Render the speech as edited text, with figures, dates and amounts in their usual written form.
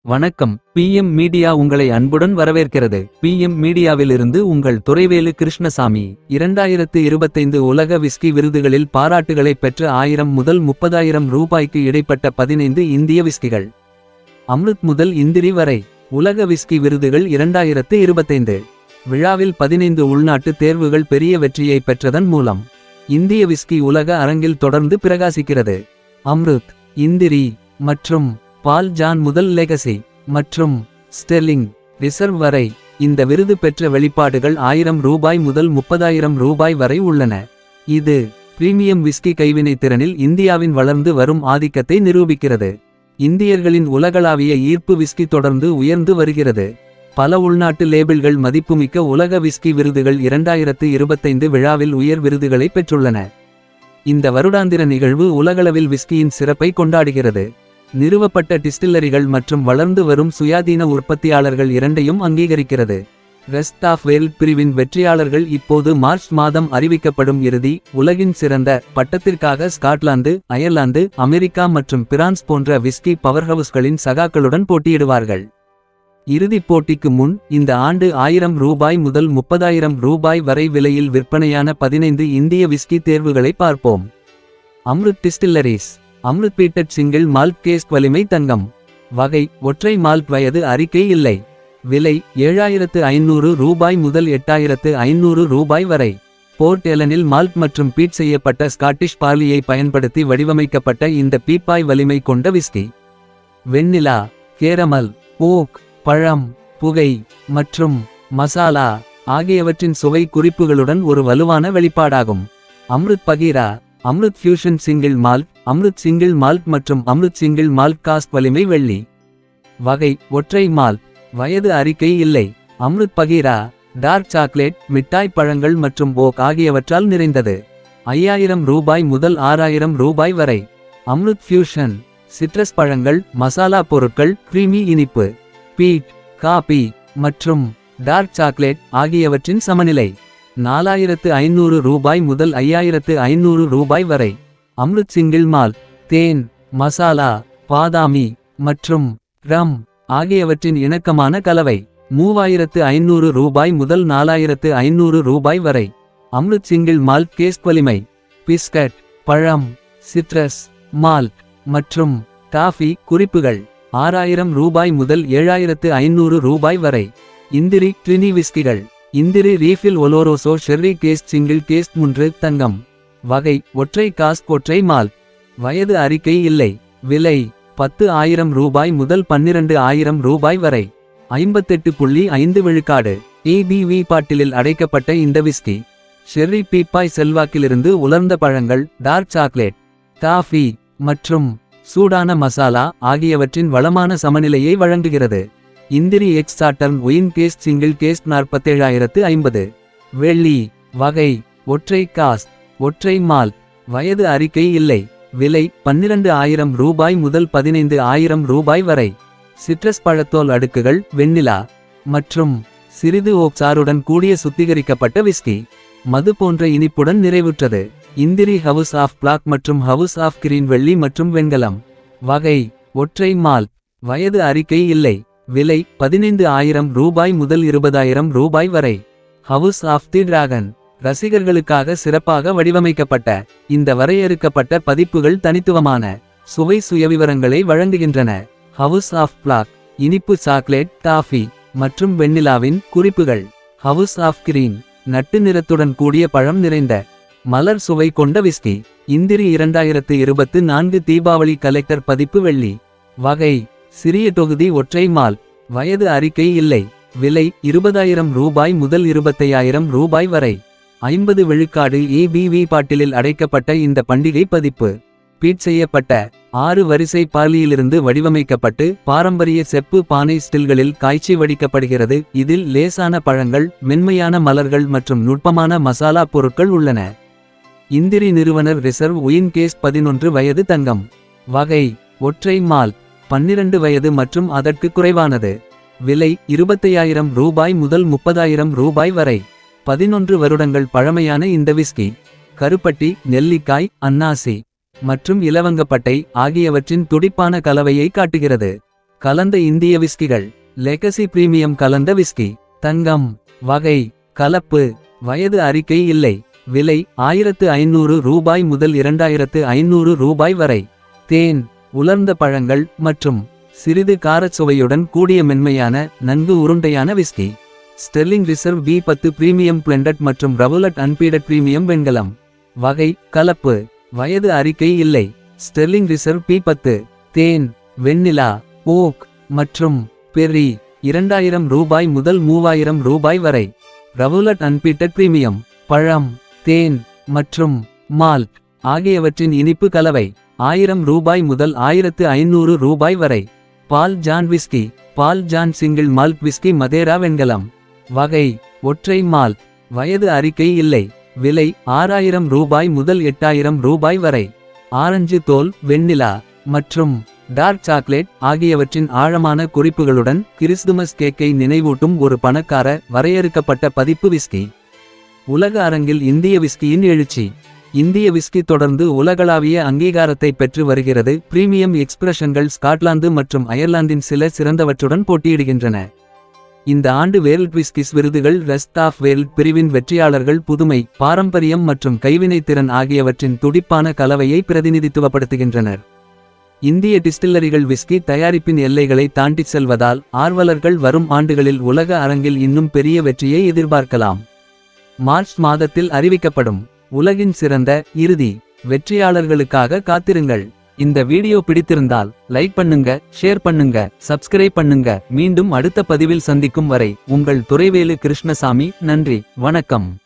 வணக்கம். PM media உங்களை அன்புடன் வரவேற்கிறது. PM மீடியாவிலிருந்து உங்கள் துரைவேலு கிருஷ்ணசாமி. 2025 உலக விஸ்கி விருதுகளில் பாராட்டுகளைப் பெற்ற 1000 முதல் 30,000 ரூபாய்க்கு இடைப்பட்ட 15 இந்திய விஸ்கிகள். அம்ருத் முதல் இந்திரி வரை. உலக விஸ்கி விருதுகள் 2025 விழாவில் 15 உள்நாட்டு தேர்வுகள் பெரிய வெற்றியை பெற்றதன் மூலம் இந்திய விஸ்கி உலக அரங்கில் தொடர்ந்து பிரகாசிக்கிறது. அம்ருத், இந்திரி மற்றும் பால் ஜான் முதல் லெகசி மற்றும் ஸ்டெர்லிங் ரிசர்வ் வரை இந்த விருது பெற்ற வெளிப்பாடுகள் 1000 ரூபாய் முதல் 30,000 ரூபாய் வரை உள்ளன. இது பிரீமியம் விஸ்கி கைவினைத்திறனில் இந்தியாவின் வளர்ந்து வரும் ஆதிக்கத்தை நிரூபிக்கிறது. இந்தியர்களின் உலகளாவிய ஈர்ப்பு விஸ்கி தொடர்ந்து உயர்ந்து வருகிறது. பல உள்நாட்டு லேபிள்கள் மதிப்புமிக்க உலக விஸ்கி விருதுகள் 2025 விழாவில் உயர் விருதுகளை பெற்றுள்ளன. இந்த வருடாந்திர நிகழ்வு உலகளவில் விஸ்கியின் சிறப்பை கொண்டாடுகிறது. நிறுவப்பட்ட டிஸ்டில்லரிகள் மற்றும் வளர்ந்து வரும் சுயாதீன உற்பத்தியாளர்கள் இரண்டையும் அங்கீகரிக்கிறது. ரெஸ்ட் ஆஃப் வேர்ல்ட் பிரிவின் வெற்றியாளர்கள் இப்போது மார்ச் மாதம் அறிவிக்கப்படும் இறுதி உலகின் சிறந்த பட்டத்திற்காக ஸ்காட்லாந்து, அயர்லாந்து, அமெரிக்கா மற்றும் பிரான்ஸ் போன்ற விஸ்கி பவர்ஹவுஸ்களின் சகாக்களுடன் போட்டியிடுவார்கள். இறுதிப் போட்டிக்கு முன் இந்த ஆண்டு 1000 ரூபாய் முதல் 30,000 ரூபாய் வரை விலையில் விற்பனையான 15 இந்திய விஸ்கி தேர்வுகளை பார்ப்போம். Amrut distilleries. Amrut peated single malt cask வலிமை தங்கம். வகை ஒற்றை மால்ட். வயது அறிக்கை இல்லை. விலை 7500 ரூபாய் முதல் 8500 ரூபாய் வரை. போர்ட் எலனில் மால்ட் மற்றும் பீட் செய்யப்பட்ட ஸ்காட்டிஷ் பார்லியை பயன்படுத்தி வடிவமைக்கப்பட்ட இந்த பீப்பாய் வலிமை கொண்ட விஸ்கி வெண்ணிலா, கேரமல், ஓக், பழம், புகை மற்றும் மசாலா ஆகியவற்றின் சுவை குறிப்புகளுடன் ஒரு வலுவான வெளிப்பாடாகும். Amrut Bagheera. Amrut fusion single malt, Amrut single malt மற்றும் அம்ருத் சிங்கிள் மால்ட் காஸ்க் வலிமை வெள்ளி. வகை ஒற்றை மால்ட். வயது அறிக்கை இல்லை. அம்ருத் பகீரா டார்க் சாக்லேட், மிட்டாய் பழங்கள் மற்றும் ஓக் ஆகியவற்றால் நிறைந்தது. 5000 ரூபாய் முதல் 6000 ரூபாய் வரை. அம்ருத் ஃபியூஷன் சிட்ரஸ் பழங்கள், மசாலா பொருட்கள், கிரீமி இனிப்பு, பீட், காபி மற்றும் டார்க் சாக்லேட் ஆகியவற்றின் சமநிலை. 4500 ரூபாய் முதல் 5500 ரூபாய் வரை. அம்ருத் சிங்கிள் மால்ட் தேன், மசாலா, பாதாமி மற்றும் ரம் ஆகியவற்றின் இணக்கமான கலவை. 3500 ரூபாய் முதல் 4500 ரூபாய் வரை. அம்ருத் சிங்கிள் மால்ட் கேஸ்க் வலிமை. பிஸ்கட், பழம், சிட்ரஸ், மால்ட் மற்றும் டாஃபி குறிப்புகள். 6000 ரூபாய் முதல் 7500 ரூபாய் வரை. Indri Trini whiskies. Indri refill oloroso sherry cask single cask 3 தங்கம். வகை ஒற்றை காஸ்க் ஒற்றை மால்ட். வயது அறிக்கை இல்லை. விலை 10,000 ரூபாய் முதல் 12,000 ரூபாய் வரை. 58.5 விழுக்காடு ABV பாட்டிலில் அடைக்கப்பட்ட இந்த விஸ்கி ஷெர்ரி பீப்பாய் செல்வாக்கிலிருந்து உலர்ந்த பழங்கள், டார்க் சாக்லேட், டாஃபி மற்றும் சூடான மசாலா ஆகியவற்றின் வளமான சமநிலையை வழங்குகிறது. Indri ex Sauternes wine cask single cask 47,050. வெள்ளி. வகை ஒற்றை காஸ்க் ஒற்றை மால்ட். வயது அறிக்கை இல்லை. விலை 12,000 ரூபாய் முதல் 15,000 ரூபாய் வரை. சிட்ரஸ் பழத்தோல் அடுக்குகள், வெண்ணிலா மற்றும் சிறிது ஓக் சாறுடன் கூடிய சுத்திகரிக்கப்பட்ட விஸ்கி. மது போன்ற இனிப்புடன் நிறைவுற்றது. இந்திரி ஹவுஸ் ஆஃப் பிளாக் மற்றும் ஹவுஸ் ஆஃப் கிரீன் வெள்ளி மற்றும் வெண்கலம். வகை ஒற்றை மால்ட். வயது அறிக்கை இல்லை. விலை 15,000 ரூபாய் முதல் 20,000 ரூபாய் வரை. House of the dragon. ரசிகர்களுக்காக சிறப்பாக வடிவமைக்கப்பட்ட இந்த வரையறுக்கப்பட்ட பதிப்புகள் தனித்துவமான சுவை சுயவிவரங்களை வழங்குகின்றன. ஹவுஸ் ஆஃப் பிளாக் இனிப்பு சாக்லேட், டாஃபி மற்றும் வெண்ணிலாவின் குறிப்புகள். ஹவுஸ் ஆஃப் கிரீன் நட்டு நிறத்துடன் கூடிய பழம் நிறைந்த மலர் சுவை கொண்ட விஸ்கி. இந்திரி 2024 தீபாவளி கலெக்டர் பதிப்பு வெள்ளி. வகை சிறிய தொகுதி ஒற்றை மால்ட். வயது அறிக்கை இல்லை. விலை 20,000 ரூபாய் முதல் 25,000 ரூபாய் வரை. 50 விழுக்காடு ABV பாட்டிலில் அடைக்கப்பட்ட இந்த பண்டிகை பதிப்பு பீட் செய்யப்பட்ட 6 வரிசை பார்லியிலிருந்து வடிவமைக்கப்பட்டு பாரம்பரிய செப்பு பானை ஸ்டில்களில் காய்ச்சி வடிக்கப்படுகிறது. இதில் லேசான பழங்கள், மென்மையான மலர்கள் மற்றும் நுட்பமான மசாலா பொருட்கள் உள்ளன. இந்திரி நிறுவனர் ரிசர்வ் ஒயின் கேஸ்க் 11 வயது தங்கம். வகை ஒற்றை மால்ட். 12 வயது மற்றும் அதற்கு குறைவானது. விலை 25,000 ரூபாய் முதல் 30,000 ரூபாய் வரை. 11 வருடங்கள் பழமையான இந்த விஸ்கி கருப்பட்டி, நெல்லிக்காய், அன்னாசி மற்றும் இலவங்கப்பட்டை ஆகியவற்றின் துடிப்பான கலவையை காட்டுகிறது. கலந்த இந்திய விஸ்கிகள். லெகசி பிரீமியம் கலந்த விஸ்கி. தங்கம். வகை. கலப்பு. வயது அறிக்கை இல்லை. விலை ரூபாய் 1500 முதல் 2500 ரூபாய் வரை. தேன். உலர்ந்த பழங்கள் மற்றும் சிறிது காரச் சுவையுடன் கூடிய மென்மையான நன்கு உருண்டையான whisky. Sterling reserve B10 premium blended மற்றும் ரவுலட் அன்பீடட் பிரீமியம் வெண்கலம். வகை. கலப்பு. வயது அறிக்கை இல்லை. Sterling reserve B10. தேன். வெண்ணிலா. ஓக் மற்றும் பெர்ரி. 2000 ரூபாய் முதல் 3000 ரூபாய் வரை. ரவுலட் அன்பீடட் பிரீமியம். பழம். தேன் மற்றும் மால்ட் ஆகியவற்றின் இனிப்பு கலவை. 1000 ரூபாய் முதல் 1500 ரூபாய் வரை. பால் ஜான் விஸ்கி. பால் ஜான் சிங்கிள் மால்ட் விஸ்கி மதேரா வெண்கலம். வகை. ஒற்றை மால்ட். வயது அறிக்கை இல்லை. விலை 6000 ரூபாய் முதல் 8000 ரூபாய் வரை. ஆரஞ்சு தோல். வெண்ணிலா மற்றும் டார்க் சாக்லேட் ஆகியவற்றின் ஆழமான குறிப்புகளுடன் கிறிஸ்துமஸ் கேக்கை நினைவூட்டும் ஒரு பணக்கார வரையறுக்கப்பட்ட பதிப்பு விஸ்கி. உலக அரங்கில் இந்திய விஸ்கியின் எழுச்சி. இந்திய விஸ்கி தொடர்ந்து உலகளாவிய அங்கீகாரத்தை பெற்று வருகிறது. பிரீமியம் எக்ஸ்பிரஷன்கள் ஸ்காட்லாந்து மற்றும் அயர்லாந்தின் சில சிறந்தவற்றுடன் போட்டியிடுகின்றன. இந்த ஆண்டு வேர்ல்ட் விஸ்கிஸ் விருதுகள் ரெஸ்ட் ஆஃப் வேர்ல்ட் பிரிவின் வெற்றியாளர்கள் புதுமை, பாரம்பரியம் மற்றும் கைவினைத்திறன் ஆகியவற்றின் துடிப்பான கலவையை பிரதிநிதித்துவப்படுத்துகின்றனர். இந்திய டிஸ்டில்லரிகள் விஸ்கி தயாரிப்பின் எல்லைகளை தாண்டிச் செல்வதால் ஆர்வலர்கள் வரும் ஆண்டுகளில் உலக அரங்கில் இன்னும் பெரிய வெற்றியை எதிர்பார்க்கலாம். மார்ச் மாதத்தில் அறிவிக்கப்படும் உலகின் சிறந்த இறுதி வெற்றியாளர்களுக்காக காத்திருங்கள். இந்த வீடியோ பிடித்திருந்தால் லைக் பண்ணுங்க, ஷேர் பண்ணுங்க, சப்ஸ்கிரைப் பண்ணுங்க. மீண்டும் அடுத்த பதிவில் சந்திக்கும் வரை உங்கள் துரைவேலு கிருஷ்ணசாமி. நன்றி, வணக்கம்.